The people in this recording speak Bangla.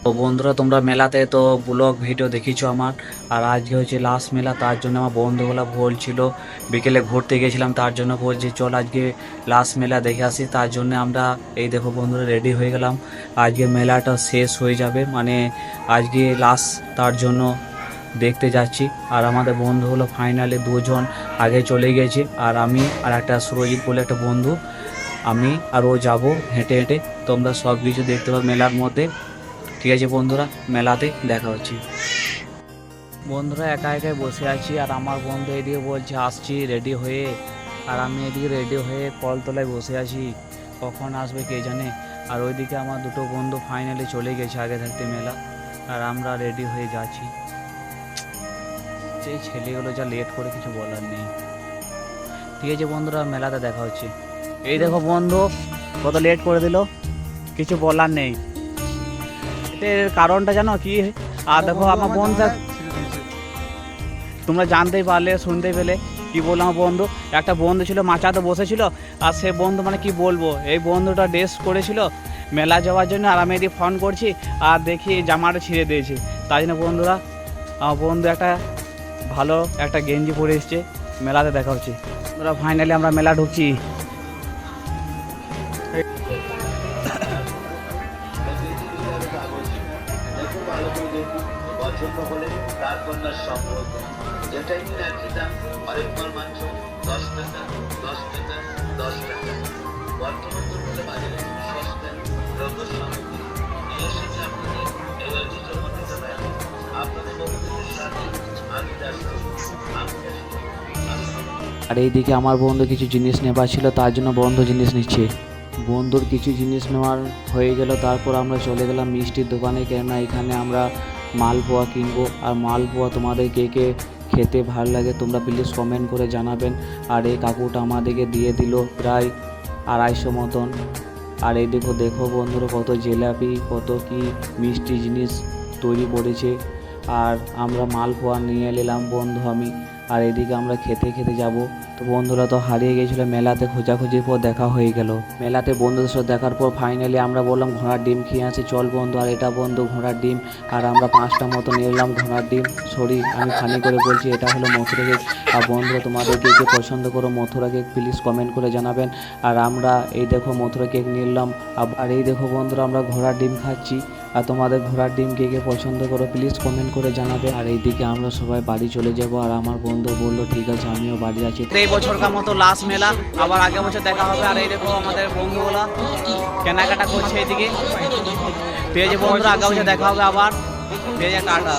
তো বন্ধুরা, তোমরা মেলাতে তো ব্লগ ভিডিও দেখিছো আমার। আর আজকে হচ্ছে লাস্ট মেলা, তার জন্য আমার বন্ধুগুলো বলছিল বিকেলে ঘুরতে গেছিলাম, তার জন্য বলছি চল আজকে লাস্ট মেলা দেখে আসি। তার জন্য আমরা এই দেখো বন্ধুরা রেডি হয়ে গেলাম। আজকে মেলাটা শেষ হয়ে যাবে, মানে আজকে লাস্ট, তার জন্য দেখতে যাচ্ছি। আর আমাদের বন্ধুগুলো ফাইনালি দুজন আগে চলে গেছে, আর আমি আর একটা সুরজিৎ বলে একটা বন্ধু, আমি আর ও যাবো হেঁটে হেঁটে। তোমরা সব কিছু দেখতে পাবে মেলার মধ্যে। ঠিক আছে বন্ধুরা, মেলাতে দেখা হচ্ছে। বন্ধুরা একা একাই বসে আছি, আর আমার বন্ধু এদিকে বলছে আসছি রেডি হয়ে, আর আমি এদিকে রেডি হয়ে কলতলায় বসে আছি, কখন আসবে কে জানে। আর ওইদিকে আমার দুটো বন্ধু ফাইনালি চলে গেছে আগে থাকতে মেলা, আর আমরা রেডি হয়ে যাচ্ছি। সেই ছেলেগুলো যা লেট করে কিছু বলার নেই। ঠিক আছে বন্ধুরা, মেলাতে দেখা হচ্ছে। এই দেখো বন্ধু কত লেট করে দিল, কিছু বলার নেই। এর কারণটা জানো কি? আর দেখো আমার বন্ধু, তোমরা জানতেই পারলে, শুনতেই পেলে কি বললাম। আমার বন্ধু, একটা বন্ধু ছিল মাচাতে বসেছিল, আর সে বন্ধু মানে কি বলবো, এই বন্ধুটা ড্রেস করেছিল মেলা যাওয়ার জন্য, আর আমি এদিকে ফোন করছি আর দেখি জামাটা ছিঁড়ে দিয়েছে। তাই জন্য বন্ধুরা, আমার বন্ধু একটা ভালো একটা গেঞ্জি পরে এসছে। মেলাতে দেখা হচ্ছে বন্ধুরা, ফাইনালি আমরা মেলা ঢুকছি। পছন্দ হলে তার কন্যার সম্পর্ক যেটাই কিনা একই দাম, আরেকবার মাত্র 10 টাকা 10 টাকা 10 টাকা। বর্তমান দুর্বলে বাজারে সস্তা দ্রব্য সামগ্রী নিয়ে এসেছে আপনাদের এই ঐতিহ্য মন্ডিত মেলা। আপনাদের বন্ধুদের সাথে আমি ব্যস্ত। আর এইদিকে আমার বন্ধু কিছু জিনিস নেবার ছিল, তার জন্য বন্ধু জিনিস নিচ্ছে। বন্ধুর কিছু জিনিস নেওয়ার হয়ে গেল, তারপর আমরা চলে গেলাম মিষ্টির দোকানে, কেননা এখানে আমরা মালপোয়া কিনবো। আর মালপোয়া তোমাদের কে কে খেতে ভালো লাগে তোমরা প্লিজ কমেন্ট করে জানাবেন। আর এই কাকুটা আমাদেরকে দিয়ে দিল প্রায় 250 মতন। আর এই দেখো দেখো বন্ধুরা, কত জিলাপি, কত কি মিষ্টি জিনিস তৈরি করেছে। আর আমরা মালপোয়া নিয়ে নিলাম বন্ধু আমি। আর এদিকে আমরা খেতে খেতে যাব। তো বন্ধুরা তো হারিয়ে গেছিলো মেলাতে, খোঁজাখুঁজির পর দেখা হয়ে গেল। মেলাতে বন্ধুদের সাথে দেখার পর ফাইনালি আমরা বললাম ঘোড়ার ডিম খেয়ে আসি চল বন্ধু। আর এটা বন্ধু ঘোড়ার ডিম, আর আমরা 5টা মতো নিয়ে এলাম ঘোড়ার ডিম। সরি, আমি ফানি করে বলছি, এটা হলো মথুরা কেক। আর বন্ধুরা তোমাদের কে কে পছন্দ করো মথুরা কেক প্লিজ কমেন্ট করে জানাবেন। আর আমরা এই দেখো মথুরা কেক নিয়ে এলাম। আর এই দেখো বন্ধুরা আমরা ঘোড়ার ডিম খাচ্ছি। আর তোমাদের ঘোড়ার ডিম কে কে পছন্দ করো প্লিজ কমেন্ট করে জানাবে। আর এইদিকে আমরা সবাই বাড়ি চলে যাব, আর আমার বন্ধু বললো ঠিক আছে আমিও বাড়ি আছি। এই বছরকার মতো লাস্ট মেলা, আবার আগের বছর দেখা হবে। আর এই দেখো আমাদের বন্ধুগুলা কেনাকাটা করছে এইদিকে। ঠিক আছে বন্ধুরা, আগামী বছর দেখা হবে আবার। ঠিক আছে, টাটা।